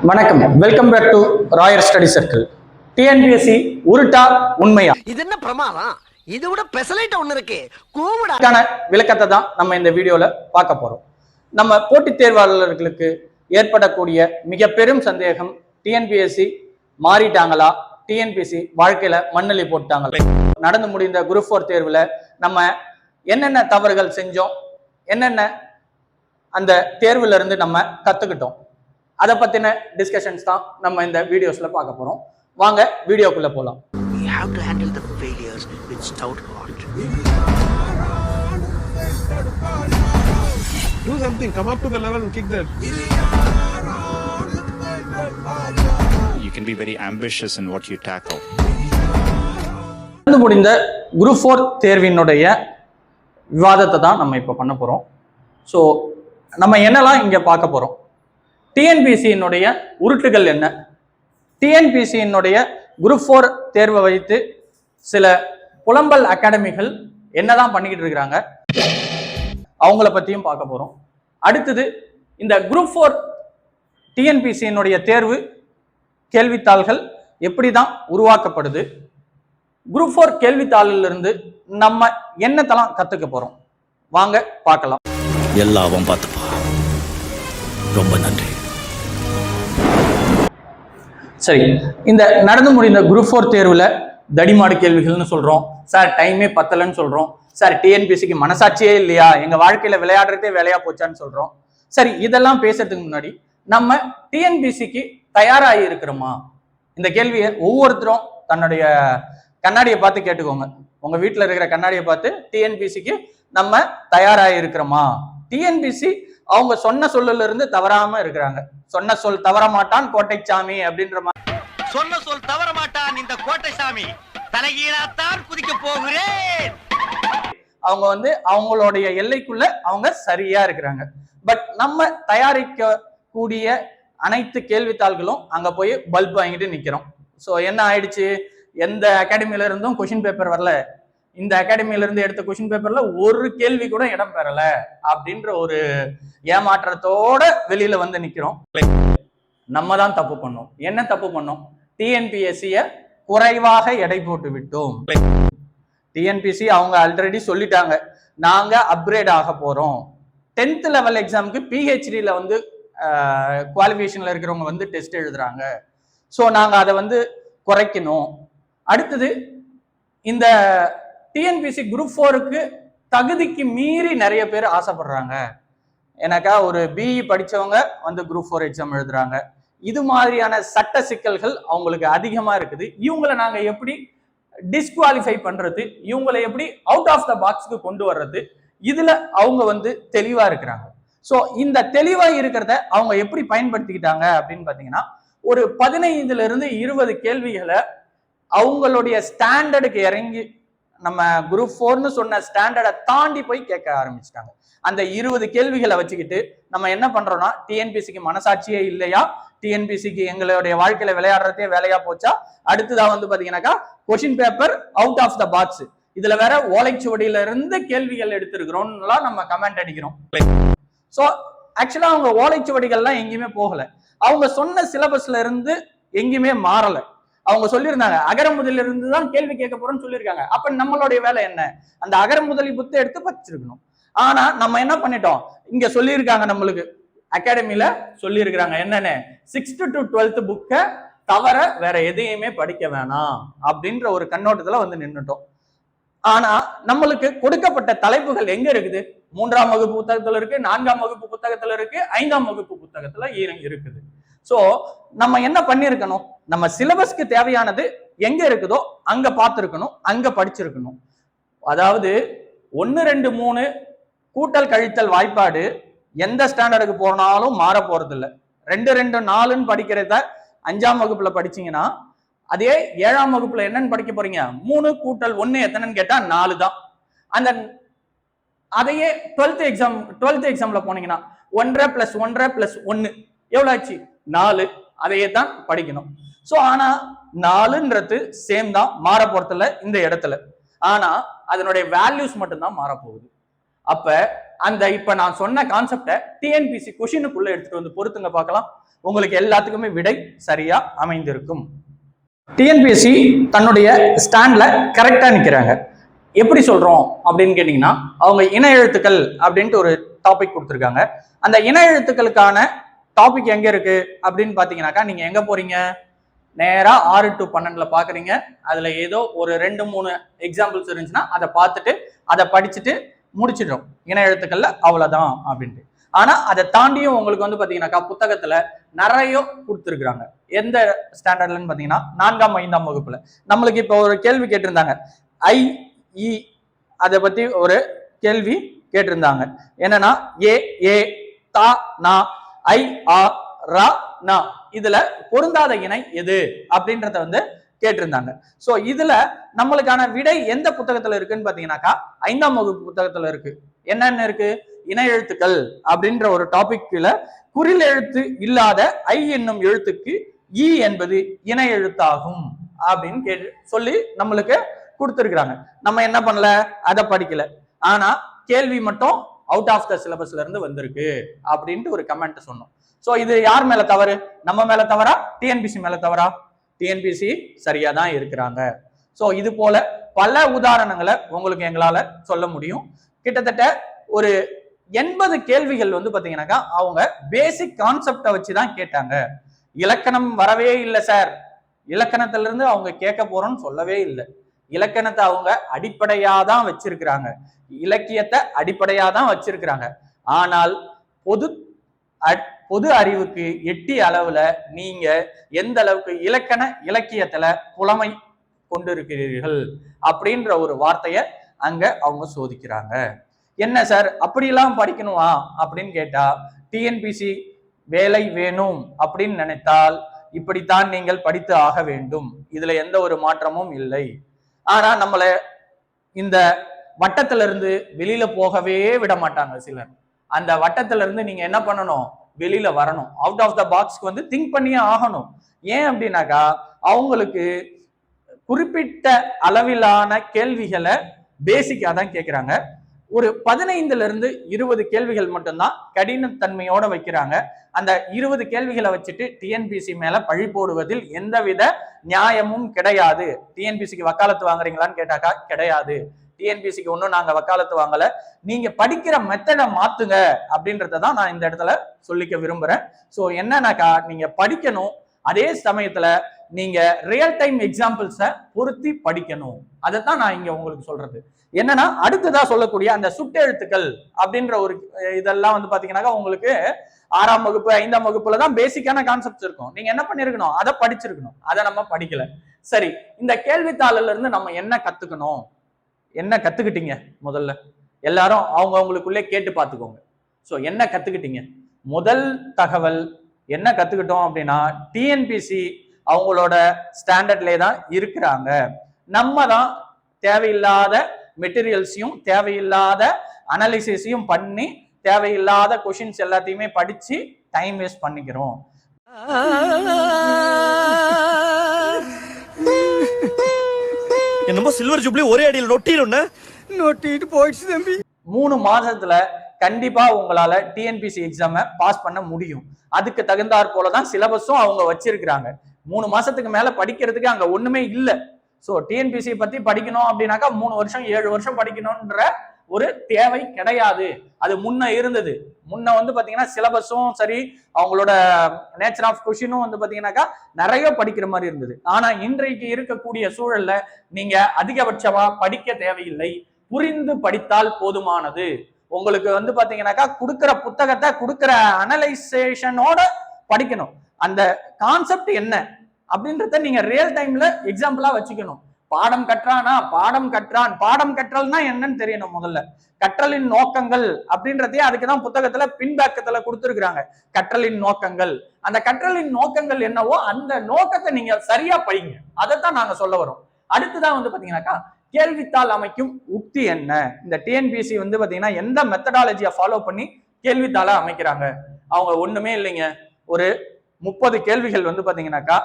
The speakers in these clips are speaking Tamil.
வணக்கம், welcome back to Rayar study circle. TNPSC உருட்டா உண்மையா இது என்ன பிரமாதம்? இது விட பெசலைட் ஒண்ணு இருக்கு. விளக்கத்தை தான் நம்ம இந்த வீடியோல பார்க்க போறோம். நம்ம போட்டித் தேர்வாளர்களுக்கு ஏற்படக்கூடிய மிக பெரும் சந்தேகம், டிஎன்பிஎஸ்சி மாறிட்டாங்களா, டிஎன்பிஎஸ்சி வாழ்க்கையில மண்ணெளி போட்டாங்களா, நடந்து முடிந்த குரூப் 4 தேர்வுல நம்ம என்னென்ன தவறுகள் செஞ்சோம், என்னென்ன அந்த தேர்வுல இருந்து நம்ம கத்துக்கிட்டோம், அதை பத்தின டிஸ்கஷன்ஸ் தான் நம்ம இந்த வீடியோஸ்ல பார்க்க போறோம். வாங்க வீடியோக்குள்ள போலாம். We have to handle the failures with stout heart. Do something, come up to the level and kick that. You can be very ambitious in what you tackle. நடந்து முடிந்த குரூப் 4 தேர்வினுடைய விவாதத்தை தான் நம்ம இப்போ பண்ண போறோம். ஸோ நம்ம என்னெல்லாம் இங்க பார்க்க போறோம், டிஎன்பிஎஸ்சியினுடைய உருட்டுகள் என்ன, டிஎன்பிஎஸ்சியினுடைய குரூப் 4 தேர்வை வைத்து சில புலம்பல் அகாடமிகள் என்னதான் பண்ணிக்கிட்டு இருக்கிறாங்க, அவங்கள பத்தியும் பார்க்க போறோம். அடுத்தது இந்த குரூப் 4 டிஎன்பிஎஸ்சியினுடைய தேர்வு கேள்வித்தாள்கள் எப்படிதான் உருவாக்கப்படுது, குரூப் 4 கேள்வித்தாளில் இருந்து நம்ம என்னத்தெல்லாம் கத்துக்க போறோம், வாங்க பார்க்கலாம். எல்லாவும் பார்த்துப்பா. ரொம்ப நன்றி. சரி, இந்த நடந்து முடிந்த குரூப் 4 தேர்வுல தடிமாடு கேள்விகள்னு சொல்றோம் சார், டைமே பத்தலன்னு சொல்றோம் சார், டிஎன்பிஎஸ்சிக்கு மனசாட்சியே இல்லையா, எங்க வாழ்க்கையில விளையாடுறதே வேலையா போச்சான்னு சொல்றோம். சரி, இதெல்லாம் பேசுறதுக்கு முன்னாடி நம்ம டிஎன்பிஎஸ்சிக்கு தயாராகி இருக்கிறோமா, இந்த கேள்வியை ஒவ்வொருத்தரும் தன்னுடைய கண்ணாடியை பார்த்து கேட்டுக்கோங்க. உங்க வீட்டுல இருக்கிற கண்ணாடியை பார்த்து டிஎன்பிஎஸ்சிக்கு நம்ம தயாராகி இருக்கிறோமா, டிஎன்பிஎஸ்சி அவங்க சொன்ன சொல்லுல இருந்து தவறாம இருக்கிறாங்க. சொன்ன சொல் தவற மாட்டான் கோட்டைச்சாமி அப்படின்ற மாதிரி, சொன்ன சொல் தவற மாட்டான் இந்த கோட்டைசாமி, தலைகீழாத்தான் குதிக்க போகிறேன். அவங்க அவங்களுடைய எல்லைக்குள்ள அவங்க சரியா இருக்கிறாங்க. பட் நம்ம தயாரிக்க கூடிய அனைத்து கேள்வித்தாள்களும் அங்க போய் பல்ப் வாங்கிட்டு நிக்கிறோம். ஸோ என்ன ஆயிடுச்சு, எந்த அகாடமியில இருந்தும் கொஸ்டின் பேப்பர் வரல, இந்த அகாடமியில இருந்து எடுத்த கொஸ்டின் பேப்பர்ல ஒரு கேள்வி கூட இடம் பெறல அப்படின்ற ஒரு ஏமாற்றத்தோட வெளியில வந்து நிக்கிறோம். நம்ம தான் தப்பு பண்ணோம். என்ன தப்பு பண்ணோம், டிஎன்பிஎஸ்சிய குறைவாக எடை போட்டு விட்டோம். டிஎன்பிஎஸ்சி அவங்க ஆல்ரெடி சொல்லிட்டாங்க, நாங்க அப்கிரேட் ஆக போறோம். 10th லெவல் எக்ஸாமுக்கு பிஹெச்டில குவாலிஃபிகேஷன்ல இருக்கிறவங்க டெஸ்ட் எழுதுறாங்க. ஸோ நாங்க அதை குறைக்கணும். அடுத்தது இந்த டிஎன்பிஎஸ்சி குரூப் 4க்கு தகுதிக்கு மீறி நிறைய பேர் ஆசைப்படுறாங்க. எனக்கா ஒரு பிஇ படிச்சவங்க குரூப் 4 எக்ஸாம் எழுதுறாங்க. இது மாதிரியான சட்ட சிக்கல்கள் அவங்களுக்கு அதிகமா இருக்குது. இவங்களை நாங்க எப்படி டிஸ்குவாலிஃபை பண்றது, இவங்களை எப்படி அவுட் ஆஃப் த பாக்ஸ்க்கு கொண்டு வர்றது, இதுல அவங்க தெளிவா இருக்கிறாங்க. ஸோ இந்த தெளிவா இருக்கிறத அவங்க எப்படி பயன்படுத்திக்கிட்டாங்க அப்படின்னு பாத்தீங்கன்னா, ஒரு 15 இருந்து 20 கேள்விகளை அவங்களுடைய ஸ்டாண்டர்டுக்கு இறங்கி, நம்ம குரூப் 4ன்னு சொன்ன ஸ்டாண்டர்டை தாண்டி போய் கேட்க ஆரம்பிச்சிட்டாங்க. அந்த 20 கேள்விகளை வச்சுக்கிட்டு நம்ம என்ன பண்றோம்னா, டிஎன்பிஎஸ்சிக்கு மனசாட்சியே இல்லையா, டிஎன்பிஎஸ்சிக்கு எங்களுடைய வாழ்க்கையில விளையாடுறதே வேலையா போச்சா, அடுத்ததா பாத்தீங்கன்னாக்கா question paper out of the box, இதுல வேற ஓலைச்சுவடியில இருந்து கேள்விகள் எடுத்திருக்கிறோம்லாம் நம்ம கமெண்ட் அடிக்கிறோம். சோ ஆக்சுவலா அவங்க ஓலைச்சுவடிகள்லாம் எங்கேயுமே போகல, அவங்க சொன்ன சிலபஸ்ல இருந்து எங்கேயுமே மாறல. அவங்க சொல்லியிருந்தாங்க அகர முதலில் இருந்து தான் கேள்வி கேட்க போறோம்னு சொல்லியிருக்காங்க. அப்ப நம்மளுடைய வேலை என்ன, அந்த அகர முதலி புத்தை எடுத்து படிச்சிருக்கணும். ஆனா நம்ம என்ன பண்ணிட்டோம், இங்க சொல்லியிருக்காங்க, நம்மளுக்கு அகாடமியில சொல்லியிருக்கிறாங்க என்னன்னு, 6th to 12th புக்கை தவிர வேற எதையுமே படிக்க வேணாம் அப்படின்ற ஒரு கண்ணோட்டத்துல நின்னுட்டோம். ஆனா நம்மளுக்கு கொடுக்கப்பட்ட தலைப்புகள் எங்க இருக்குது, 3ஆம் வகுப்பு புத்தகத்துல இருக்கு, 4ஆம் வகுப்பு புத்தகத்துல இருக்கு, 5ஆம் வகுப்பு புத்தகத்துல இருக்குது. சோ நம்ம என்ன பண்ணிருக்கணும், நம்ம சிலபஸ்க்கு தேவையானது எங்க இருக்குதோ அங்க பார்த்திருக்கணும், அங்க படிச்சிருக்கணும். அதாவது 1, 2, 3 கூட்டல் கழித்தல் வாய்ப்பாடு எந்த ஸ்டாண்டர்டுக்கு போனாலும் மாற போறது இல்லை. 2, 2, 4ன்னு படிக்கிறத 5ஆம் வகுப்புல படிச்சீங்கன்னா, அதே 7ஆம் வகுப்புல என்னன்னு படிக்க போறீங்க, 3 கூட்டல் 1 எத்தனைன்னு கேட்டா 4 தான். அந்த அதையே 12th எக்ஸாம்ல போனீங்கன்னா 1 + 1 + 1 எவ்வளவு ஆச்சு, 4. அதையே தான் படிக்கணும். சோ ஆனா 4ன்றது சேம் தான், மாற போறதுல இந்த இடத்துல. ஆனா அதனுடைய வேல்யூஸ் மட்டும்தான் மாற போகுது. அப்ப அந்த இப்ப நான் சொன்ன கான்செப்டை டிஎன்பிசி கொஷினுக்குள்ள எடுத்துட்டு வந்து பொறுத்துங்க பார்க்கலாம். உங்களுக்கு எல்லாத்துக்குமே விடை சரியா அமைந்திருக்கும். டிஎன்பிஎஸ்சி தன்னுடைய ஸ்டாண்ட்ல கரெக்டா நிக்கிறாங்க. எப்படி சொல்றோம் அப்படின்னு கேட்டீங்கன்னா, அவங்க இன எழுத்துக்கள் அப்படின்ட்டு ஒரு டாபிக் கொடுத்துருக்காங்க. அந்த இன எழுத்துக்களுக்கான டாபிக் எங்க இருக்கு அப்படின்னு பாத்தீங்கன்னாக்கா, நீங்க எங்க போறீங்க, நேரா 6 to 12 பாக்குறீங்க. அதுல ஏதோ ஒரு 2-3 எக்ஸாம்பிள்ஸ் இருந்துச்சுன்னா அதை பார்த்துட்டு அதை படிச்சுட்டு முடிச்சிடும். இன எழுத்துக்கள்ல அவ்வளவுதான் அப்படின்ட்டு. ஆனா அதை தாண்டியும் உங்களுக்கு வந்து பாத்தீங்கன்னாக்கா புத்தகத்துல நிறைய கொடுத்துருக்காங்க. எந்த ஸ்டாண்டர்ட்லன்னு பாத்தீங்கன்னா 4ஆம் 5ஆம் வகுப்புல நம்மளுக்கு இப்ப ஒரு கேள்வி கேட்டிருந்தாங்க. ஐ அதை பத்தி ஒரு கேள்வி கேட்டிருந்தாங்க. என்னன்னா ஏ ஏ தா நா ஐ ஆ ரா நா இதுல பொருந்தாத இணை எது அப்படின்றத வந்து கேட்டிருந்தாங்க. சோ இதுல நம்மளுக்கான விடை எந்த புத்தகத்துல இருக்குன்னு பாத்தீங்கன்னாக்கா 5ஆம் வகுப்பு புத்தகத்துல இருக்கு. என்னென்ன இருக்கு, இணை எழுத்துக்கள் அப்படின்ற ஒரு டாபிக்ல குறில் எழுத்து இல்லாத ஐ என்னும் எழுத்துக்கு இ என்பது இணை எழுத்தாகும் அப்படின்னு சொல்லி நம்மளுக்கு கொடுத்துருக்காங்க. நம்ம என்ன பண்ணல, அதை படிக்கல. ஆனா கேள்வி மட்டும் அவுட் ஆஃப் த சிலபஸ்ல இருந்து வந்திருக்கு அப்படின்ட்டு ஒரு கமெண்ட் சொன்னோம். சோ இது யார் மேல தவறு, நம்ம மேல தவறா, டிஎன்பிசி மேல தவறா? டிஎன்பிசி சரியா தான் இருக்கிறாங்க. சோ இது போல பல உதாரணங்களை உங்களுக்கு எங்களால சொல்ல முடியும். கிட்டத்தட்ட ஒரு 80 கேள்விகள் வந்து பாத்தீங்கன்னாக்கா அவங்க பேசிக் கான்செப்டை வச்சுதான் கேட்டாங்க. இலக்கணம் வரவே இல்லை சார், இலக்கணத்துல இருந்து அவங்க கேட்க போறோம்னு சொல்லவே இல்லை. இலக்கணத்தை அவங்க அடிப்படையா தான் வச்சிருக்கிறாங்க, இலக்கியத்தை அடிப்படையா தான் வச்சிருக்கிறாங்க. ஆனால் பொது அறிவுக்கு எட்டிய அளவுல நீங்க எந்த அளவுக்கு இலக்கியத்துல புலமை கொண்டு இருக்கிறீர்கள் அப்படின்ற ஒரு வார்த்தைய அங்க அவங்க சோதிக்கிறாங்க. என்ன சார் அப்படியெல்லாம் படிக்கணுமா அப்படின்னு கேட்டா, டிஎன்பிசி வேலை வேணும் அப்படின்னு நினைத்தால் இப்படித்தான் நீங்கள் படித்து ஆக வேண்டும். இதுல எந்த ஒரு மாற்றமும் இல்லை. ஆனா நம்மள இந்த வட்டத்துல இருந்து வெளியில போகவே விட மாட்டாங்க சிலர். அந்த வட்டத்துல இருந்து நீங்க என்ன பண்ணணும், வெளியில வரணும். அவுட் ஆஃப் த பாக்ஸ்க்கு வந்து திங்க் பண்ணியே ஆகணும். ஏன் அப்படின்னாக்கா அவங்களுக்கு குறிப்பிட்ட அளவிலான கேள்விகளை பேசிக்கா தான் கேட்கிறாங்க. ஒரு 15 இருந்து 20 கேள்விகள் மட்டும்தான் கடினத்தன்மையோட வைக்கிறாங்க. அந்த 20 கேள்விகளை வச்சுட்டு டிஎன்பிசி மேல பழி போடுவதில் எந்தவித நியாயமும் கிடையாது. டிஎன்பிசிக்கு வக்காலத்து வாங்குறீங்களான்னு கேட்டாக்கா கிடையாது. டிஎன்பிசிக்கு ஒன்றும் நாங்க வக்காலத்து வாங்கல, நீங்க படிக்கிற மெத்தடை மாத்துங்க அப்படின்றதான் நான் இந்த இடத்துல சொல்லிக்க விரும்புறேன். சோ என்னன்னாக்கா நீங்க படிக்கணும், அதே சமயத்துல நீங்க ரியல் டைம் எக்ஸாம்பிள்ஸை பொருத்தி படிக்கணும். அதைத்தான் நான் இங்க உங்களுக்கு சொல்றது. என்னன்னா அடுத்ததா சொல்லக்கூடிய அந்த சுட்டெழுத்துக்கள் அப்படின்ற ஒரு இதெல்லாம் வந்து பாத்தீங்கன்னா உங்களுக்கு 6ஆம் வகுப்பு 5ஆம் வகுப்புல தான் பேசிக்கான கான்செப்ட்ஸ் இருக்கும். நீங்க என்ன பண்ணிருக்கணும், அதை படிச்சிருக்கணும். அதை நம்ம படிக்கல. சரி, இந்த கேள்வித்தாளில இருந்து நம்ம என்ன கத்துக்கணும், என்ன கத்துக்கிட்டீங்க? முதல்ல எல்லாரும் அவங்களுக்குள்ளே கேட்டு பார்த்துக்கோங்க. சோ என்ன கத்துக்கிட்டீங்க? முதல் தகவல் என்ன கத்துக்கிட்டோம் அப்படின்னா, டிஎன்பிசி அவங்களோட ஸ்டாண்டர்ட்லே தான் இருக்கிறாங்க. நம்ம தான் தேவையில்லாத மெட்டீரியல்ஸையும் தேவையில்லாத அனாலிசிஸையும் பண்ணி தேவையில்லாத கொஷின்ஸ் எல்லாத்தையுமே படிச்சு டைம் வேஸ்ட் பண்ணிக்கிறோம். என்னமோ சில்வர் ஜூப்ளி ஒரே அடியில் நொட்டிட்டு போயிடுச்சு தம்பி. 3 மாசத்துல கண்டிப்பா உங்களால டிஎன்பிசி எக்ஸாம பாஸ் பண்ண முடியும். அதுக்கு தகுந்தாற் போலதான் சிலபஸும் அவங்க வச்சிருக்கிறாங்க. 3 மாசத்துக்கு மேல படிக்கிறதுக்கு அங்க ஒண்ணுமே இல்ல. சோ டிஎன்பிசி பத்தி படிக்கணும் அப்படின்னாக்கா 3 வருஷம் 7 வருஷம் படிக்கணும்ன்ற ஒரு தேவை கிடையாது. அது முன்ன இருந்தது. முன்ன வந்து பாத்தீங்கன்னா சிலபஸும் சரி, அவங்களோட நேச்சர் ஆஃப் கொஷினும் வந்து பாத்தீங்கன்னாக்கா நிறைய படிக்கிற மாதிரி இருந்தது. ஆனா இன்றைக்கு இருக்கக்கூடிய சூழல்ல நீங்க அதிகபட்சமா படிக்க தேவையில்லை, புரிந்து படித்தால் போதுமானது. உங்களுக்கு வந்து பாத்தீங்கன்னாக்கா கொடுக்கிற புத்தகத்தை கொடுக்கிற அனலைசேஷனோட படிக்கணும். அந்த கான்செப்ட் என்ன அப்படின்றத நீங்க ரியல் டைம்ல எக்ஸாம்பிளா வச்சுக்கணும். பாடம் கற்றானா, பாடம் கற்றல்னா என்னன்னு தெரியணும். முதல்ல கற்றலின் நோக்கங்கள் அப்படின்றதே அதுக்குதான் புத்தகத்துல பின்பக்கத்துல கொடுத்துருக்காங்க. கற்றலின் நோக்கங்கள், அந்த கற்றலின் நோக்கங்கள் என்னவோ அந்த நோக்கத்தை நீங்க சரியா படிங்க. அதைத்தான் நாங்க சொல்ல வரோம். அடுத்துதான் வந்து பாத்தீங்கன்னாக்கா கேள்வித்தாள் அமைக்கும் உக்தி என்ன. இந்த டிஎன்பிசி வந்து பாத்தீங்கன்னா எந்த மெத்தடாலஜியை ஃபாலோ பண்ணி கேள்வித்தாளை அமைக்கிறாங்க? அவங்க ஒண்ணுமே இல்லைங்க. ஒரு 30 கேள்விகள் வந்து பாத்தீங்கன்னாக்கா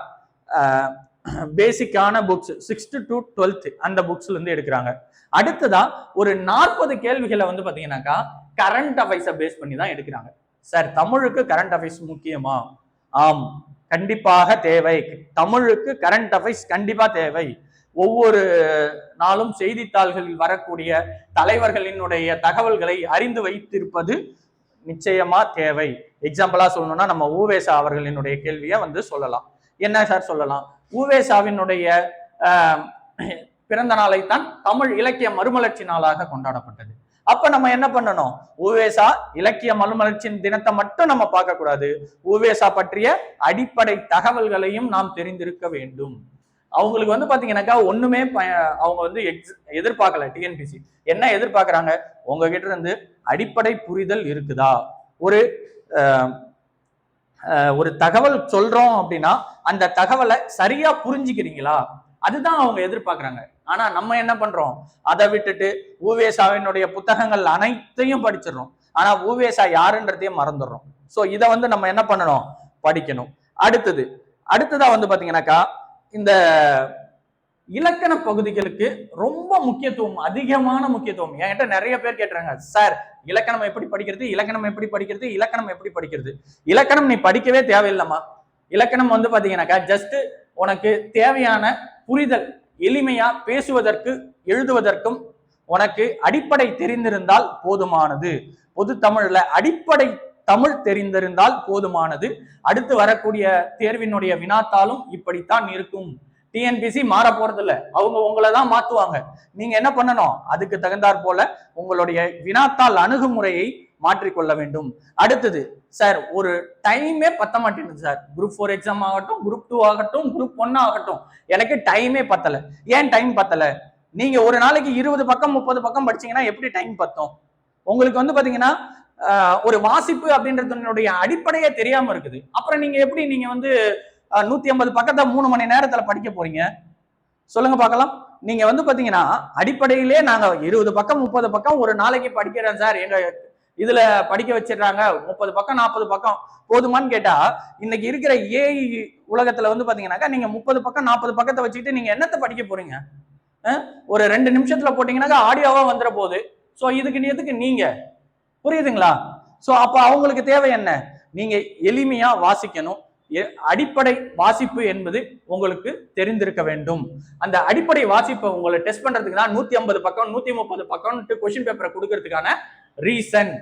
பேசிக்கான புக்ஸ் 6th to 12th அந்த புக்ஸ்ல இருந்து எடுக்கிறாங்க. அடுத்ததா ஒரு 40 கேள்விகளை வந்து பாத்தீங்கன்னாக்கா கரண்ட் அஃபேர்ஸை பேஸ் பண்ணி தான் எடுக்கிறாங்க. சார் தமிழுக்கு கரண்ட் அஃபேர்ஸ் முக்கியமா? ஆம், கண்டிப்பாக தேவை. தமிழுக்கு கரண்ட் அஃபேர்ஸ் கண்டிப்பா தேவை. ஒவ்வொரு நாளும் செய்தித்தாள்களில் வரக்கூடிய தலைவர்களினுடைய தகவல்களை அறிந்து வைத்திருப்பது நிச்சயமா தேவை. எக்ஸாம்பிளா சொல்லணும்னா நம்ம ஊவேசா அவர்களினுடைய கேள்வியை வந்து சொல்லலாம். என்ன சார் சொல்லலாம்? ஊவேசாவினுடைய பிறந்த நாளை தான் தமிழ் இலக்கிய மறுமலர்ச்சி நாளாக கொண்டாடப்பட்டது. அப்ப நம்ம என்ன பண்ணணும்? ஊவேசா இலக்கிய மறுமலர்ச்சி தினத்தை மட்டும் நம்ம பார்க்க கூடாது, ஊவேசா பற்றிய அடிப்படை தகவல்களையும் நாம் தெரிந்திருக்க வேண்டும். அவங்களுக்கு வந்து பாத்தீங்கன்னாக்கா ஒண்ணுமே அவங்க வந்து எதிர்பார்க்கல. டிஎன்பிசி என்ன எதிர்பார்க்கறாங்க? உங்ககிட்ட இருந்து அடிப்படை புரிதல் இருக்குதா? ஒரு தகவல் சொல்றோம் அப்படின்னா அந்த தகவலை சரியா புரிஞ்சுக்கிறீங்களா? அதுதான் அவங்க எதிர்பார்க்கறாங்க. ஆனா நம்ம என்ன பண்றோம்? அதை விட்டுட்டு ஊவேசாவினுடைய புத்தகங்கள் அனைத்தையும் படிச்சிடறோம். ஆனா ஊவேசா யாருன்றதையும் மறந்துடுறோம். சோ இதை வந்து நம்ம என்ன பண்ணணும்? படிக்கணும். அடுத்ததா வந்து பாத்தீங்கன்னாக்கா இந்த இலக்கண பகுதிகளுக்கு ரொம்ப முக்கியத்துவம், அதிகமான முக்கியத்துவம். என்கிட்ட நிறைய பேர் கேட்டுறாங்க, சார் இலக்கணம் எப்படி படிக்கிறது, இலக்கணம் எப்படி படிக்கிறது, இலக்கணம் எப்படி படிக்கிறது? இலக்கணம் நீ படிக்கவே தேவையில்லைம்மா. இலக்கணம் வந்து பாத்தீங்கன்னாக்கா ஜஸ்ட் உனக்கு தேவையான புரிதல், எளிமையா பேசுவதற்கு எழுதுவதற்கும் உனக்கு அடிப்படை தெரிந்திருந்தால் போதுமானது. பொது தமிழ்ல அடிப்படை தமிழ் தெரிந்திருந்தால் போதுமானது. அடுத்து வரக்கூடிய தேர்வினுடைய வினாத்தாலும் இப்படித்தான் இருக்கும். டிஎன்பிசி மாற போறது இல்ல, அவங்க உங்களை தான் மாத்துவாங்க. நீங்க என்ன பண்ணணும்? அதுக்கு தகுந்தாற் போல உங்களுடைய வினாத்தாள் அணுகுமுறையை மாற்றிக்கொள்ள வேண்டும். அடுத்தது, சார் ஒரு டைமே பத்த மாட்டேங்குது சார். குரூப் 4 எக்ஸாம் ஆகட்டும், குரூப் 2 ஆகட்டும், குரூப் 1 ஆகட்டும், எனக்கு டைமே பத்தல. ஏன் டைம் பத்தல? நீங்க ஒரு நாளைக்கு 20 பக்கம் 30 பக்கம் படிச்சீங்கன்னா எப்படி டைம் பத்தும்? உங்களுக்கு வந்து பாத்தீங்கன்னா ஒரு வாசிப்பு அப்படின்றதுடைய அடிப்படையே தெரியாம இருக்குது. அப்புறம் நீங்க எப்படி நீங்க வந்து 150 பக்கத்தை 3 மணி நேரத்துல படிக்க போறீங்க? சொல்லுங்க பார்க்கலாம். நீங்க வந்து பாத்தீங்கன்னா அடிப்படையிலே நாங்க 20 பக்கம் 30 பக்கம் ஒரு நாளைக்கு படிக்கிறேன் சார், எங்க இதுல படிக்க வச்சிடறாங்க, 30 பக்கம் 40 பக்கம் போதுமான்னு கேட்டா, இன்னைக்கு இருக்கிற ஏஐ உலகத்துல வந்து பாத்தீங்கன்னாக்கா நீங்க 30 பக்கம் 40 பக்கத்தை வச்சுக்கிட்டு நீங்க என்னத்தை படிக்க போறீங்க? ஒரு 2 நிமிஷத்துல போட்டீங்கன்னாக்கா ஆடியோவா வந்துட போகுது. சோ இதுக்கு எதுக்கு நீங்க? புரியுதுங்களா? சோ அப்ப அவங்களுக்கு தேவை என்ன? நீங்க எளிமையா வாசிக்கணும். அடிப்படை வாசிப்பு என்பது உங்களுக்கு தெரிந்திருக்க வேண்டும். அந்த அடிப்படை வாசிப்பை உங்களை டெஸ்ட் பண்றதுக்கு தான் 150 பக்கம் 130 பக்கம் கொஸ்டின் பேப்பரை கொடுக்கறதுக்கான ரீசன்.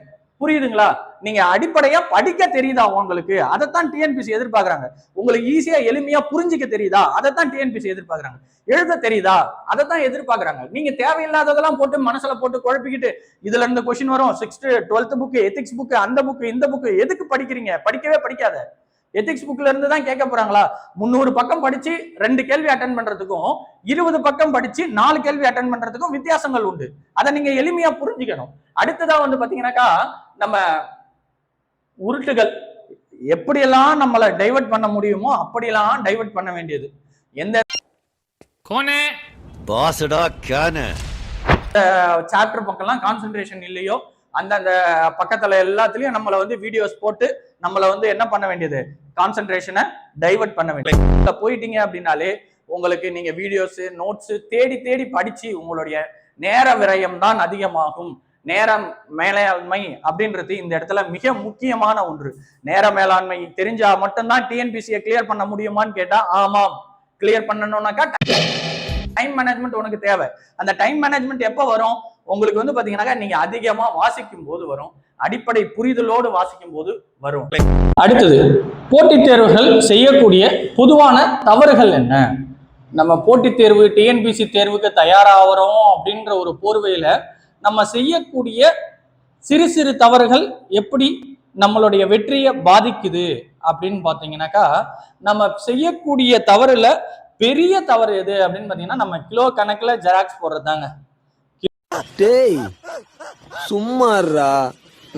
புரியுதுங்களா? நீங்க அடிப்படையா படிக்க தெரியுதா உங்களுக்கு? அதைத்தான் டிஎன்பிசி எதிர்பார்க்கறாங்க. உங்களுக்கு ஈஸியா எளிமையா புரிஞ்சுக்க தெரியுதா? அதைத்தான் டிஎன்பிசி எதிர்பார்க்கறாங்க. எழுத தெரியுதா? அதைத்தான் எதிர்பார்க்கறாங்க. நீங்க தேவையில்லாததெல்லாம் போட்டு மனசுல போட்டு குழப்பிக்கிட்டு இதுல இருந்து கொஸ்டின் வரும், 6th 12th book, ethics book, அந்த புக் இந்த புக் எதுக்கு படிக்கிறீங்க? படிக்கவே படிக்காத. எத்திக்ஸ் புக்ல இருந்து தான் கேட்க போறாங்களா? 300 பக்கம் படிச்சு 2 கேள்வி அட்டென்ட் பண்றதுக்கும் 20 பக்கம் படிச்சு 4 கேள்வி அட்டென்ட் பண்றதுக்கும் வித்தியாசங்கள் உண்டு. அதை நீங்க எளிமையா புரிஞ்சுக்கணும். அடுத்ததா வந்து பாத்தீங்கன்னாக்கா நம்ம உருட்டுகள் எப்படியெல்லாம் நம்மளை டைவர்ட் பண்ண முடியுமோ அப்படியெல்லாம் டைவர்ட் பண்ண வேண்டியது. எந்த சாப்டர் பக்கம்லாம் கான்சென்ட்ரேஷன் இல்லையோ அந்த பக்கத்துல எல்லாத்துலயும் நம்மளை வந்து வீடியோஸ் போட்டு நம்மளை வந்து என்ன பண்ண வேண்டியது? கான்சென்ட்ரேஷனை டைவர்ட் பண்ண வேண்டியது. போயிட்டீங்க அப்படின்னாலே உங்களுக்கு நீங்க வீடியோஸ் நோட்ஸ் தேடி தேடி படிச்சு உங்களுடைய நேர விரயம் தான் அதிகமாகும். நேரம் மேலாண்மை அப்படின்றது இந்த இடத்துல மிக முக்கியமான ஒன்று. நேர மேலாண்மை தெரிஞ்சா மட்டும்தான் டிஎன்பிசியை கிளியர் பண்ண முடியுமான்னு கேட்டா ஆமாம். கிளியர் பண்ணணும்னாக்கா டைம் மேனேஜ்மெண்ட் உனக்கு தேவை. அந்த டைம் மேனேஜ்மெண்ட் எப்ப வரும்? உங்களுக்கு வந்து பாத்தீங்கன்னா நீங்க அதிகமா வாசிக்கும் போது வரும், அடிப்படை புரிதலோடு வாசிக்கும் போது வரும். அடுத்தது, போட்டித் தேர்வுகள் செய்யக்கூடிய பொதுவான தவறுகள் என்ன? நம்ம போட்டித் தேர்வு டிஎன்பிசி தேர்வுக்கு தயாராகிறோம் அப்படின்ற ஒரு போர்வையில நம்ம செய்யக்கூடிய சிறு சிறு தவறுகள் எப்படி நம்மளுடைய வெற்றியை பாதிக்குது அப்படின்னு பாத்தீங்கன்னாக்கா, நம்ம செய்யக்கூடிய தவறுல பெரிய தவறு எது அப்படின்னு பாத்தீங்கன்னா நம்ம கிலோ கணக்குல ஜெராக்ஸ் போடுறதுதாங்க. டேய் சும்மாறா,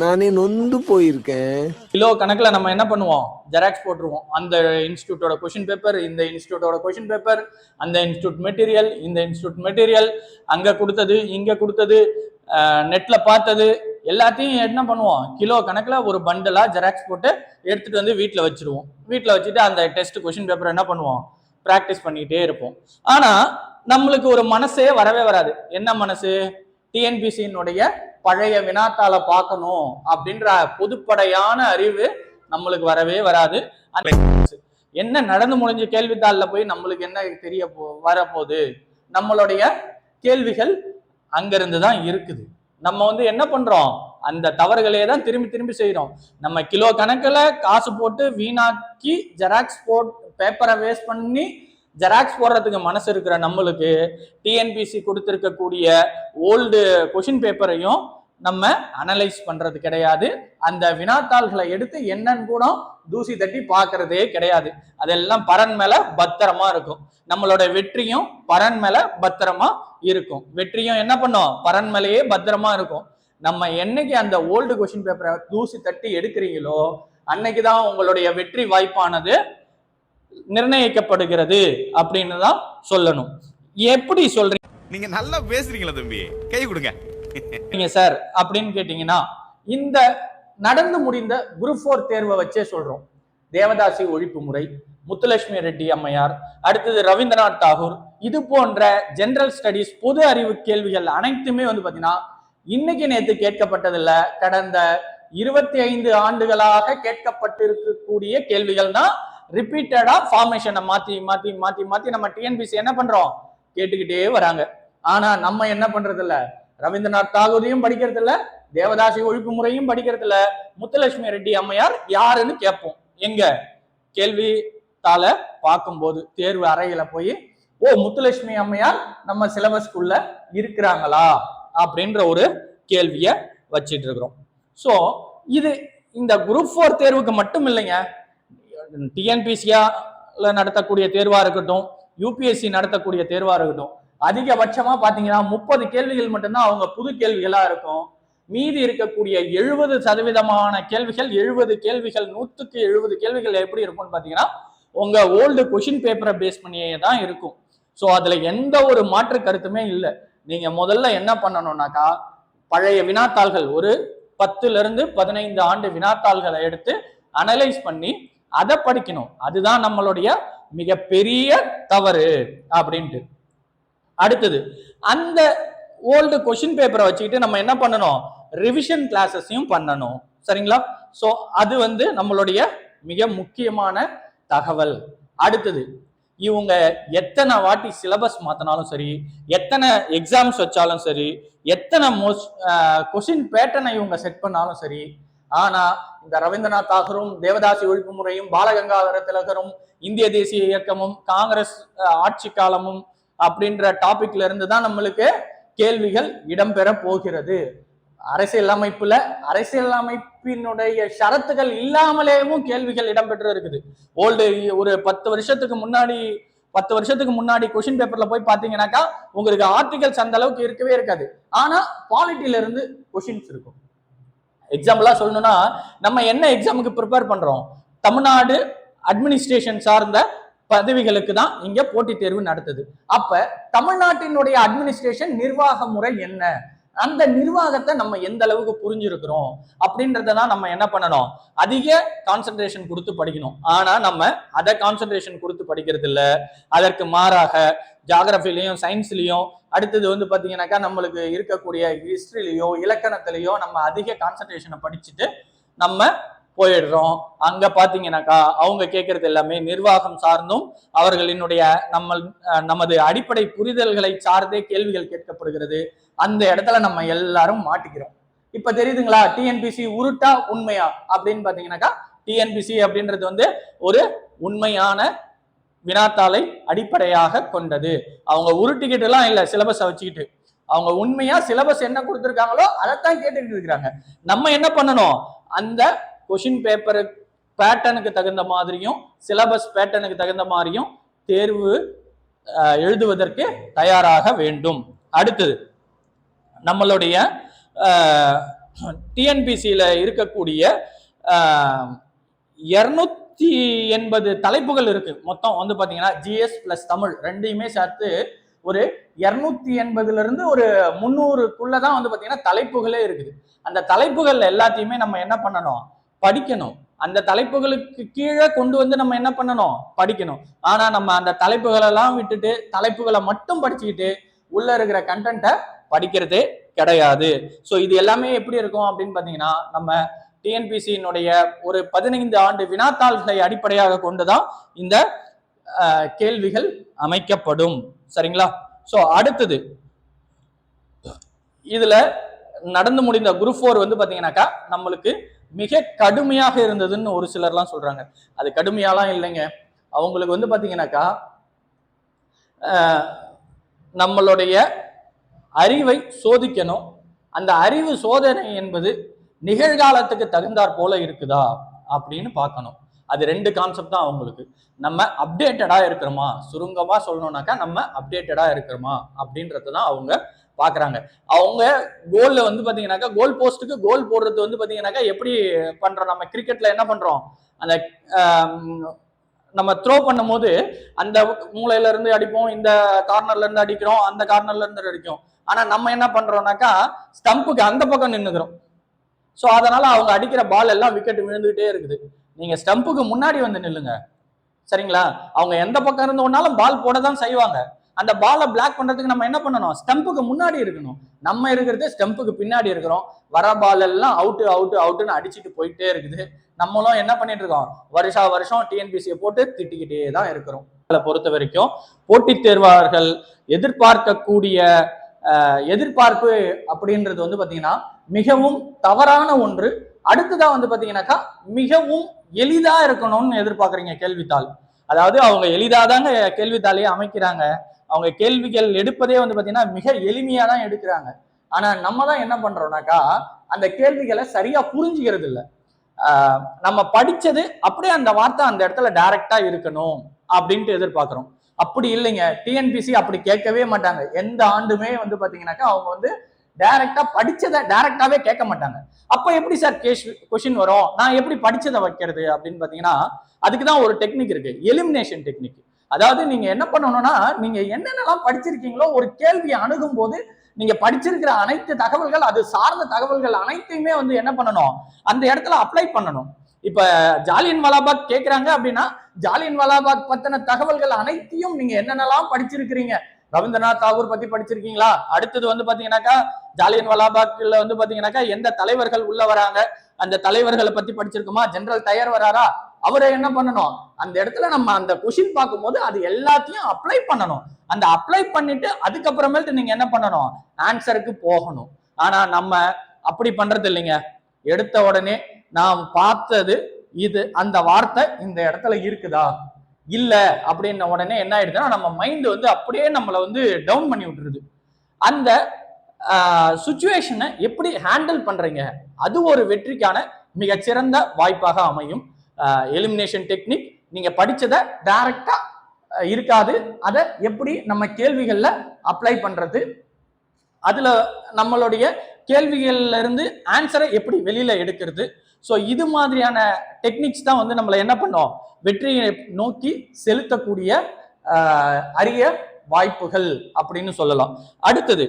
நானே நொந்து போயிருக்கேன். கிலோ கணக்குல நம்ம என்ன பண்ணுவோம்? ஜெராக்ஸ் போட்டுருவோம். அந்த இன்ஸ்டியூட்டோட கொஸ்டின் பேப்பர், இந்த இன்ஸ்டியூட்டோட கொஸ்டின் பேப்பர், அந்த இன்ஸ்டியூட் மெட்டீரியல், இந்த இன்ஸ்டியூட் மெட்டீரியல், அங்க கொடுத்தது இங்க கொடுத்தது, நெட்ல பார்த்தது எல்லாத்தையும் என்ன பண்ணுவோம்? கிலோ கணக்குல ஒரு பண்டலா ஜெராக்ஸ் போட்டு எடுத்துட்டு வந்து வீட்டுல வச்சிருவோம். வீட்டுல வச்சுட்டு அந்த டெஸ்ட் கொஸ்டின் பேப்பர் என்ன பண்ணுவோம்? பிராக்டிஸ் பண்ணிட்டே இருப்போம். ஆனா நம்மளுக்கு ஒரு மனசே வரவே வராது. என்ன மனசு? டிஎன்பிசியினுடைய பழைய வினாத்தாளை பார்க்கணும் அப்படின்ற பொதுப்படையான அறிவு நம்மளுக்கு வரவே வராது. என்ன நடந்து முடிஞ்ச கேள்வித்தாள்ல போய் நம்மளுக்கு என்ன தெரிய வரப்போகுது? நம்மளுடைய கேள்விகள் அங்கிருந்து தான் இருக்குது. நம்ம வந்து என்ன பண்றோம், அந்த தவறுகளே தான் திரும்பி திரும்பி செய்யறோம். நம்ம கிலோ கணக்கில் காசு போட்டு வீணாக்கி ஜெராக்ஸ் பேப்பரை வேஸ்ட் பண்ணி ஜெராக்ஸ் போடுறதுக்கு மனசு இருக்கிற நம்மளுக்கு டிஎன்பிசி கொடுத்திருக்கக்கூடிய ஓல்டு கொஷின் பேப்பரையும் நம்ம அனலைஸ் பண்றது கிடையாது. அந்த வினாத்தாள்களை எடுத்து என்னன்னு கூட தூசி தட்டி பார்க்கறதே கிடையாது. அதெல்லாம் பரன் மேல பத்திரமா இருக்கும். நம்மளோட வெற்றியும் பரன் மேல பத்திரமா இருக்கும். வெற்றியும் என்ன பண்ணும், பரன் மேலேயே பத்திரமா இருக்கும். நம்ம என்னைக்கு அந்த ஓல்டு கொஸ்டின் பேப்பரை தூசி தட்டி எடுக்கிறீங்களோ அன்னைக்குதான் உங்களுடைய வெற்றி வாய்ப்பானது நிர்ணயிக்கப்படுகிறது அப்படின்னு தான் சொல்லணும். எப்படி சொல்றீங்க நீங்க நல்லா பேசுறீங்களா தம்பி, கை கொடுங்க சார் அப்படின்னு கேட்டீங்கன்னா, இந்த நடந்து முடிந்த குரூப் 4 தேர்வை வச்சே சொல்றோம். தேவதாசி ஒழிப்பு முறை, முத்துலட்சுமி ரெட்டி அம்மையார், அடுத்தது ரவீந்திரநாத் தாகூர், இது போன்ற ஜெனரல் ஸ்டடிஸ் பொது அறிவு கேள்விகள் அனைத்துமே வந்து பாத்தீங்கன்னா இன்னைக்கு நேற்று கேட்கப்பட்டதில்ல, கடந்த 25 ஆண்டுகளாக கேட்கப்பட்டிருக்கக்கூடிய கேள்விகள் தான். ரிப்பீட்டடா ஃபார்மேஷனை மாத்தி மாத்தி மாத்தி மாத்தி நம்ம டிஎன்பிசி என்ன பண்றோம், கேட்டுக்கிட்டே வராங்க. ஆனா நம்ம என்ன பண்றது இல்ல, ரவீந்திரநாத் தாகூரையும் படிக்கிறது இல்ல, தேவதாசி ஒழிப்பு முறையும் படிக்கிறது இல்ல, முத்துலட்சுமி ரெட்டி அம்மையார் யாருன்னு கேட்போம். எங்க கேள்வி தாளை பார்க்கும்போது தேர்வு அறையில போய், ஓ முத்துலட்சுமி அம்மையார் நம்ம சிலபஸ்க்குள்ள இருக்கிறாங்களா அப்படின்ற ஒரு கேள்விய வச்சிட்டு இருக்கிறோம். சோ இது இந்த குரூப் 4 தேர்வுக்கு மட்டும் இல்லைங்க, டிஎன்பிசியால நடத்தக்கூடிய தேர்வா இருக்கட்டும், யூபிஎஸ்சி நடத்தக்கூடிய தேர்வா இருக்கட்டும், அதிகபட்சமா பாத்தீங்கன்னா 30 கேள்விகள் மட்டும்தான் அவங்க புது கேள்விகளா இருக்கும். மீதி இருக்கக்கூடிய 70% கேள்விகள் 70 கேள்விகள் 100க்கு 70 கேள்விகள் எப்படி இருக்கும்னு பாத்தீங்கன்னா உங்க ஓல்டு கொஷின் பேப்பரை பேஸ் பண்ணியே தான் இருக்கும். ஸோ அதுல எந்த ஒரு மாற்று கருத்துமே இல்லை. நீங்க முதல்ல என்ன பண்ணணும்னாக்கா, பழைய வினாத்தாள்கள் ஒரு 10 to 15 ஆண்டு வினாத்தாள்களை எடுத்து அனலைஸ் பண்ணி அதை படிக்கணும். அதுதான் நம்மளுடைய மிகப்பெரிய தவறு அப்படின்ட்டு. அடுத்தது, அந்த ஓல்டு கொஷின் பேப்பரை வச்சுக்கிட்டு நம்ம என்ன பண்ணணும், ரிவிஷன் கிளாஸஸையும் பண்ணணும். சரிங்களா? ஸோ அது வந்து நம்மளுடைய மிக முக்கியமான தகவல். அடுத்தது, இவங்க எத்தனை வாட்டி சிலபஸ் மாத்தினாலும் சரி, எத்தனை எக்ஸாம்ஸ் வச்சாலும் சரி, எத்தனை கொஷின் பேட்டர்னை இவங்க செட் பண்ணாலும் சரி, ஆனா இந்த ரவீந்திரநாத் தாகூரும் தேவதாசி ஒழிப்பு முறையும் பாலகங்காதர திலகரும் இந்திய தேசிய இயக்கமும் காங்கிரஸ் ஆட்சி காலமும் அப்படின்ற டாபிக்ல இருந்து தான் நம்மளுக்கு கேள்விகள் இடம்பெற போகிறது. அரசியலமைப்பினுடைய ஷரத்துகள் இல்லாமலேயும் கேள்விகள் இடம்பெற்று இருக்குது. ஓல்டு ஒரு 10 வருஷத்துக்கு முன்னாடி கொஸ்டின் பேப்பர்ல போய் பாத்தீங்கன்னாக்கா உங்களுக்கு ஆர்டிகல்ஸ் அந்த அளவுக்கு இருக்கவே இருக்காது. ஆனா பாலிட்டில இருந்து கொஸ்டின்ஸ் இருக்கும். எக்ஸாம்பிளா சொல்லணும்னா, நம்ம என்ன எக்ஸாமுக்கு ப்ரிப்பேர் பண்றோம், தமிழ்நாடு அட்மினிஸ்ட்ரேஷன் சார்ந்த பதவிகளுக்கு தான் இங்க போட்டித் தேர்வு நடத்துது. அப்ப தமிழ்நாட்டினுடைய அட்மினிஸ்ட்ரேஷன் நிர்வாக முறை என்ன, அந்த நிர்வாகத்தை நம்ம எந்த அளவுக்கு புரிஞ்சிருக்கிறோம் அப்படின்றதான் நம்ம என்ன பண்ணணும், அதிக கான்சென்ட்ரேஷன் கொடுத்து படிக்கணும். ஆனா நம்ம அதை கான்சென்ட்ரேஷன் கொடுத்து படிக்கிறது இல்ல. அதற்கு மாறாக ஜியாகிரபிலையும் சயின்ஸ்லயும், அடுத்தது வந்து பாத்தீங்கன்னாக்கா நம்மளுக்கு இருக்கக்கூடிய ஹிஸ்டரிலையோ இலக்கணத்திலேயோ நம்ம அதிக கான்சென்ட்ரேஷனை படிச்சுட்டு நம்ம போயிடுறோம். அங்க பாத்தீங்கன்னாக்கா அவங்க கேட்கறது எல்லாமே நிர்வாகம் சார்ந்தும் அவர்களினுடைய நமது அடிப்படை புரிதல்களை சார்ந்தே கேள்விகள் கேட்கப்படுகிறது. அந்த இடத்துல நம்ம எல்லாரும் மாட்டிக்கிறோம். இப்ப தெரியுதுங்களா, டிஎன்பிசி உருட்டா உண்மையா அப்படின்னு பாத்தீங்கன்னாக்கா, டிஎன்பிசி அப்படின்றது வந்து ஒரு உண்மையான வினாத்தாளை அடிப்படையாக கொண்டது. அவங்க உருட்டிக்கிட்டு எல்லாம் இல்ல சிலபஸை வச்சுக்கிட்டு, அவங்க உண்மையா சிலபஸ் என்ன கொடுத்துருக்காங்களோ அதைத்தான் கேட்டுக்கிட்டு இருக்கிறாங்க. நம்ம என்ன பண்ணணும், அந்த கொஷின் பேப்பர் பேட்டர்னுக்கு தகுந்த மாதிரியும் சிலபஸ் பேட்டர்னுக்கு தகுந்த மாதிரியும் தேர்வு எழுதுவதற்கு தயாராக வேண்டும். அடுத்தது, நம்மளுடைய டிஎன்பிசியில இருக்கக்கூடிய 280 தலைப்புகள் இருக்கு. மொத்தம் வந்து பாத்தீங்கன்னா ஜிஎஸ் பிளஸ் தமிழ் ரெண்டையுமே சேர்த்து ஒரு 280 இருந்து ஒரு 300க்குள்ளதான் வந்து பாத்தீங்கன்னா தலைப்புகளே இருக்குது. அந்த தலைப்புகள் எல்லாத்தையுமே நம்ம என்ன பண்ணணும், படிக்கணும். அந்த தலைப்புகளுக்கு கீழே கொண்டு வந்து நம்ம என்ன பண்ணணும், படிக்கணும். ஆனா நம்ம அந்த தலைப்புகளெல்லாம் விட்டுட்டு தலைப்புகளை மட்டும் படிச்சுக்கிட்டு உள்ள இருக்கிற கண்டென்ட்டை படிக்கிறதே கிடையாது. ஸோ இது எல்லாமே எப்படி இருக்கும் அப்படின்னு பாத்தீங்கன்னா, நம்ம டிஎன்பிசியினுடைய ஒரு 15 ஆண்டு வினாத்தாள்களை அடிப்படையாக கொண்டுதான் இந்த கேள்விகள் அமைக்கப்படும். சரிங்களா? ஸோ அடுத்தது இதுல நடந்து முடிந்த குரூப் 4 வந்து பாத்தீங்கன்னாக்கா நம்மளுக்கு மிக கடுமையாக இருந்ததுன்னு ஒரு சிலர்லாம் சொல்றாங்க. அது கடுமையாலாம் இல்லைங்க. அவங்களுக்கு வந்து பாத்தீங்கன்னாக்கா நம்மளுடைய அறிவை சோதிக்கணும். அந்த அறிவு சோதனை என்பது நிகழ்காலத்துக்கு தகுந்தாற் போல இருக்குதா அப்படின்னு பார்க்கணும். அது 2 கான்செப்ட் தான் அவங்களுக்கு. நம்ம அப்டேட்டடா இருக்கிறோமா, சுருங்கமா சொல்லணும்னாக்கா நம்ம அப்டேட்டடா இருக்கிறோமா அப்படின்றது தான் அவங்க பாக்குறாங்க. அவங்க கோல்ல வந்து பாத்தீங்கன்னாக்கா கோல் போஸ்ட்டுக்கு கோல் போடுறது வந்து பாத்தீங்கன்னாக்கா எப்படி பண்றோம், நம்ம கிரிக்கெட்ல என்ன பண்றோம், அந்த நம்ம த்ரோ பண்ணும் போது அந்த மூலையில இருந்து அடிப்போம், இந்த கார்னர்ல இருந்து அடிக்கிறோம், அந்த கார்னர்ல இருந்து அடிக்கும். ஆனா நம்ம என்ன பண்றோம்னாக்கா ஸ்டம்புக்கு அந்த பக்கம் நின்னுக்கிறோம். ஸோ அதனால அவங்க அடிக்கிற பால் எல்லாம் விக்கெட் விழுந்துகிட்டே இருக்குது. நீங்க ஸ்டம்புக்கு முன்னாடி வந்து நில்லுங்க. சரிங்களா? அவங்க எந்த பக்கம் இருந்து ஒன்னாலும் பால் போட தான் செய்வாங்க. அந்த பாலை பிளாக் பண்றதுக்கு நம்ம என்ன பண்ணணும், ஸ்டம்புக்கு முன்னாடி இருக்கணும். நம்ம இருக்கிறது ஸ்டம்புக்கு பின்னாடி இருக்கிறோம். வர பால் எல்லாம் அவுட்டு அவுட்டு அவுட்டுன்னு அடிச்சுட்டு போயிட்டே இருக்குது. நம்மளும் என்ன பண்ணிட்டு இருக்கோம், வருஷம் டிஎன்பிசியை போட்டு திட்டிக்கிட்டே தான் இருக்கிறோம். அதை பொறுத்த வரைக்கும் போட்டித் தேர்வாளர்கள் எதிர்பார்க்கக்கூடிய எதிர்பார்ப்பு அப்படின்றது வந்து பாத்தீங்கன்னா மிகவும் தவறான ஒன்று. அடுத்ததான் வந்து பாத்தீங்கன்னாக்கா மிகவும் எளிதா இருக்கணும்னு எதிர்பார்க்குறீங்க கேள்வித்தாள். அதாவது அவங்க எளிதாதாங்க கேள்வித்தாளையே அமைக்கிறாங்க. அவங்க கேள்விகள் எடுப்பதே வந்து பாத்தீங்கன்னா மிக எளிமையா தான் எடுக்கிறாங்க. ஆனா நம்ம தான் என்ன பண்றோம்னாக்கா அந்த கேள்விகளை சரியா புரிஞ்சுக்கிறது இல்லை. நம்ம படிச்சது அப்படியே அந்த வார்த்தை அந்த இடத்துல டைரக்டா இருக்கணும் அப்படின்ட்டு எதிர்பார்க்கிறோம். அப்படி இல்லைங்க. டிஎன்பிசி அப்படி கேட்கவே மாட்டாங்க. எந்த ஆண்டுமே வந்து பாத்தீங்கன்னாக்கா அவங்க வந்து டைரக்டா படிச்சதை டைரக்டாவே கேட்க மாட்டாங்க. அப்ப எப்படி சார் கொஸ்டின் வரும், நான் எப்படி படிச்சதை வைக்கிறது அப்படின்னு பாத்தீங்கன்னா அதுக்குதான் ஒரு டெக்னிக் இருக்கு, எலிமினேஷன் டெக்னிக். அதாவது நீங்க என்ன பண்ணணும்னா, நீங்க என்னென்னலாம் படிச்சிருக்கீங்களோ ஒரு கேள்வியை அணுகும் போது நீங்க படிச்சிருக்கிற அனைத்து தகவல்கள், அது சார்ந்த தகவல்கள் அனைத்தையுமே வந்து என்ன பண்ணணும், அந்த இடத்துல அப்ளை பண்ணணும். இப்ப ஜாலியன் வாலாபாக் கேட்கிறாங்க அப்படின்னா ஜாலியன் வாலாபாக் பத்தின தகவல்கள் அனைத்தையும் நீங்க என்னென்னலாம் படிச்சிருக்கிறீங்க, ரவீந்திரநாத் தாகூர் பத்தி படிச்சிருக்கீங்களா, அடுத்தது வந்து பாத்தீங்கன்னாக்கா ஜாலியன் வாலாபாக்ல வந்து பாத்தீங்கன்னாக்கா எந்த தலைவர்கள் உள்ள வராங்க, அந்த தலைவர்களை பத்தி படிச்சிருக்குமா, ஜெனரல் டயர் வராரா, அவரை என்ன பண்ணணும், அந்த இடத்துல நம்ம அந்த கொஸ்டின் பார்க்கும்போது அது எல்லாத்தையும் அப்ளை பண்ணணும். அந்த அப்ளை பண்ணிட்டு அதுக்கப்புறமேட்டு நீங்க என்ன பண்ணணும், ஆன்சருக்கு போகணும். ஆனா நம்ம அப்படி பண்றது இல்லைங்க. எடுத்த உடனே நாம் பார்த்தது இது, அந்த வார்த்தை இந்த இடத்துல இருக்குதா இல்ல அப்படின்ன உடனே என்ன ஆயிடுதுன்னா நம்ம மைண்ட் வந்து அப்படியே நம்மளை வந்து டவுன் பண்ணி விட்டுருது. அந்த சுச்சுவேஷனை எப்படி ஹேண்டில் பண்றீங்க, அது ஒரு வெற்றிக்கான மிகச்சிறந்த வாய்ப்பாக அமையும். எலிமினேஷன் டெக்னிக், நீங்க படிச்சதை டைரக்டா இருக்காது, அதை எப்படி நம்ம கேள்விகள்ல அப்ளை பண்றது, அதுல நம்மளுடைய கேள்விகள்ல இருந்து ஆன்சரை எப்படி வெளியில எடுக்கிறது. ஸோ இது மாதிரியான டெக்னிக்ஸ் தான் வந்து நம்மளை என்ன பண்ணோம், வெற்றியை நோக்கி செலுத்தக்கூடிய அரிய வாய்ப்புகள் அப்படின்னு சொல்லலாம். அடுத்தது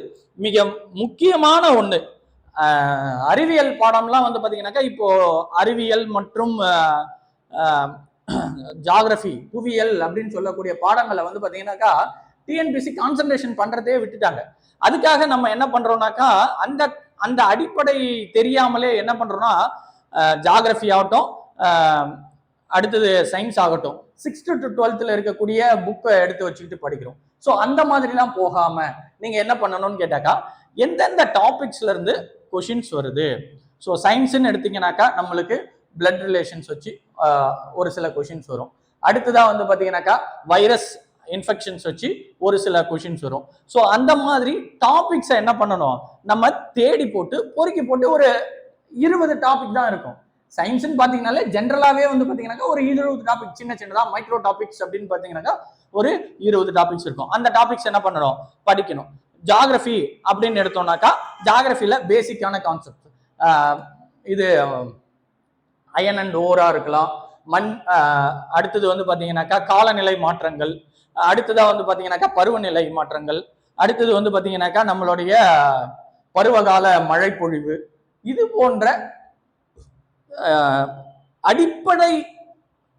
மிக முக்கியமான ஒண்ணு, அறிவியல் பாடம்லாம் வந்து பாத்தீங்கன்னாக்கா இப்போ அறிவியல் மற்றும் ஜியாகிரபி, புவியியல் அப்படின்னு சொல்லக்கூடிய பாடங்களை வந்து பாத்தீங்கன்னாக்கா டிஎன்பிசி கான்சன்ட்ரேஷன் பண்றதே விட்டுட்டாங்க. அதுக்காக நம்ம என்ன பண்றோம்னாக்கா அந்த அந்த அடிப்படை தெரியாமலே என்ன பண்றோம்னா ஜியாகிரபி ஆகட்டும், அடுத்தது சயின்ஸ் ஆகட்டும், 6th to 12th இருக்கக்கூடிய புக்கை எடுத்து வச்சுக்கிட்டு படிக்கிறோம். ஸோ அந்த மாதிரிலாம் போகாம நீங்க என்ன பண்ணணும்னு கேட்டாக்கா எந்தெந்த டாபிக்ஸ்ல இருந்து கொஷின்ஸ் வருது. ஸோ சயின்ஸ்ன்னு எடுத்தீங்கன்னாக்கா நம்மளுக்கு பிளட் ரிலேஷன்ஸ் வச்சு ஒரு சில கொஷின்ஸ் வரும். அடுத்ததான் வந்து பாத்தீங்கன்னாக்கா வைரஸ் இன்ஃபெக்ஷன்ஸ் வச்சு ஒரு சில கொஷின்ஸ் வரும். ஸோ அந்த மாதிரி டாபிக்ஸை என்ன பண்ணணும், நம்ம தேடி போட்டு பொறுக்கி போட்டு ஒரு 20 டாபிக் தான் இருக்கும். சயின்ஸ்ன்னு பாத்தீங்கன்னாலே ஜென்ரலாவே வந்து பாத்தீங்கன்னாக்கா ஒரு 20 டாபிக், சின்ன சின்னதா மைக்ரோ டாபிக்ஸ் அப்படின்னு பாத்தீங்கன்னாக்கா ஒரு 20 டாபிக்ஸ் இருக்கும். அந்த டாபிக்ஸ் என்ன பண்ணணும், படிக்கணும். ஜியாகிரபி அப்படின்னு எடுத்தோம்னாக்கா ஜியாகிரபில பேசிக்கான கான்செப்ட், இது அயன் அண்ட் ஓரா இருக்கலாம், மண், அடுத்தது வந்து பாத்தீங்கன்னாக்கா காலநிலை மாற்றங்கள், அடுத்ததா வந்து பாத்தீங்கன்னாக்கா பருவநிலை மாற்றங்கள், அடுத்தது வந்து பாத்தீங்கன்னாக்கா நம்மளுடைய பருவகால மழை பொழிவு, இது போன்ற அடிப்படை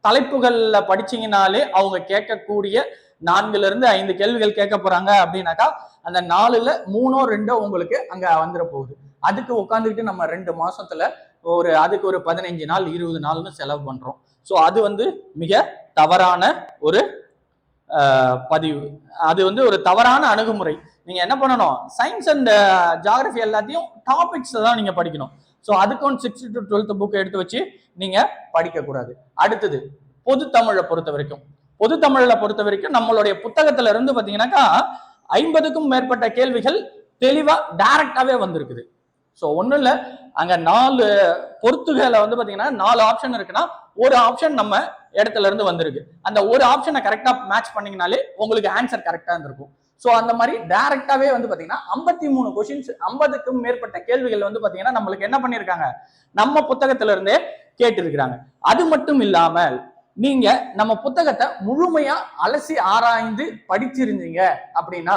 தலைப்புகள்ல படிச்சீங்கனாலே அவங்க கேட்கக்கூடிய 4ல இருந்து 5 கேள்விகள் கேட்க போறாங்க அப்படின்னாக்கா அந்த 4ல 3ஓ 2ஓ உங்களுக்கு அங்க வந்துட போகுது. அதுக்கு உட்காந்துக்கிட்டு நம்ம 2 மாசத்துல அதுக்கு ஒரு 15 நாள் 20 நாள்னு செலவு பண்றோம். ஸோ அது வந்து மிக தவறான ஒரு பதிவு. அது வந்து ஒரு தவறான அணுகுமுறை. நீங்க என்ன பண்ணணும், சயின்ஸ் அண்ட் ஜியாகிரபி எல்லாத்தையும் டாபிக்ஸ் தான் நீங்க படிக்கணும். ஸோ அதுக்கும் 6th to 12th புக் எடுத்து வச்சு நீங்க படிக்க கூடாது. அடுத்தது பொது தமிழை பொறுத்த வரைக்கும் நம்மளுடைய புத்தகத்துல இருந்து பாத்தீங்கன்னாக்கா 50க்கும் மேற்பட்ட கேள்விகள் தெளிவா டைரக்டாவே வந்திருக்குது. ஸோ ஒன்றும் இல்லை, அங்க 4 பொறுத்துகளை வந்து பாத்தீங்கன்னா 4 ஆப்ஷன் இருக்குன்னா ஒரு ஆப்ஷன் நம்ம இடத்துல இருந்து வந்திருக்கு. அந்த ஒரு ஆப்ஷனை கரெக்டா மேட்ச் பண்ணீங்கனாலே உங்களுக்கு ஆன்சர் கரெக்டா இருந்திருக்கும். ஸோ அந்த மாதிரி டைரக்டாவே வந்து பாத்தீங்கன்னா 53 கொஸ்டின்ஸ் 50க்கும் மேற்பட்ட கேள்விகள் வந்து பாத்தீங்கன்னா நம்மளுக்கு என்ன பண்ணிருக்காங்க, நம்ம புத்தகத்துல இருந்தே கேட்டு இருக்கிறாங்க. அது மட்டும் இல்லாமல் நீங்க நம்ம புத்தகத்தை முழுமையா அலசி ஆராய்ந்து படிச்சிருந்தீங்க அப்படின்னா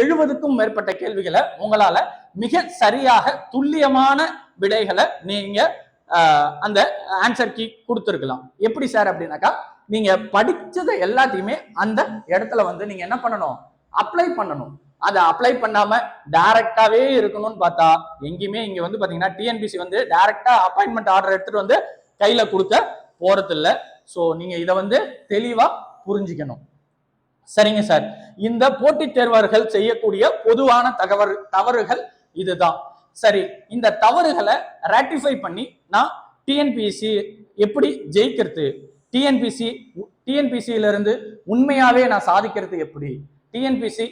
70க்கும் மேற்பட்ட கேள்விகளை உங்களால மிக சரியாக துல்லியமான விடைகளை நீங்க அந்த ஆன்சர் கீ கொடுத்துருக்கலாம். எப்படி சார் அப்படின்னாக்கா, நீங்க படிச்சதை எல்லாத்தையுமே அந்த இடத்துல வந்து நீங்க என்ன பண்ணணும், அப்ளை பண்ணணும். அதை அப்ளை பண்ணாம டைரக்டாவே இருக்கணும்னு பார்த்தா எங்கேயுமே இங்க வந்து பாத்தீங்கன்னா டிஎன்பிசி வந்து டைரக்டா அப்பாயின்மெண்ட் ஆர்டர் எடுத்துட்டு வந்து கையில கொடுக்க போறது இல்லை. ஸோ நீங்க இதை வந்து தெளிவா புரிஞ்சுக்கணும். சரிங்க சார், இந்த போட்டித் தேர்வர்கள் செய்யக்கூடிய பொதுவான தவறுகள் இதுதான். சரி, இந்த தவறுகளை ராட்டிஃபை பண்ணி நான் டிஎன்பிஎஸ்சி எப்படி ஜெயிக்கிறது, டிஎன்பிசியில இருந்து உண்மையாவே நான் சாதிக்கிறது எப்படி, டிஎன்பிசி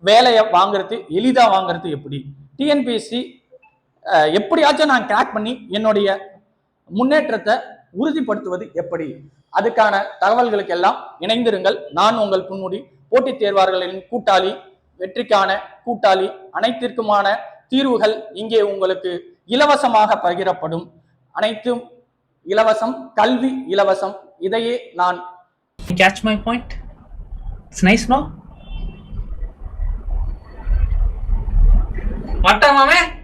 வேலையை வாங்குறது எளிதா வாங்குறது எப்படி, டிஎன்பிஎஸ்சி எப்படியாச்சும் நான் கிராக் பண்ணி என்னுடைய முன்னேற்றத்தை உறுதிப்படுத்துவது எப்படி, அதுக்கான தகவல்களுக்கு எல்லாம் இணைந்திருங்கள். நான் உங்கள் புன்முடி, போட்டித் தேர்வாளர்களின் கூட்டாளி, வெற்றிக்கான கூட்டாளி. அனைத்திற்குமான தீர்வுகள் இங்கே உங்களுக்கு இலவசமாக பகிரப்படும். அனைத்தும் இலவசம், கல்வி இலவசம். இதையே நான் catch my point? It's nice, no? What, mame?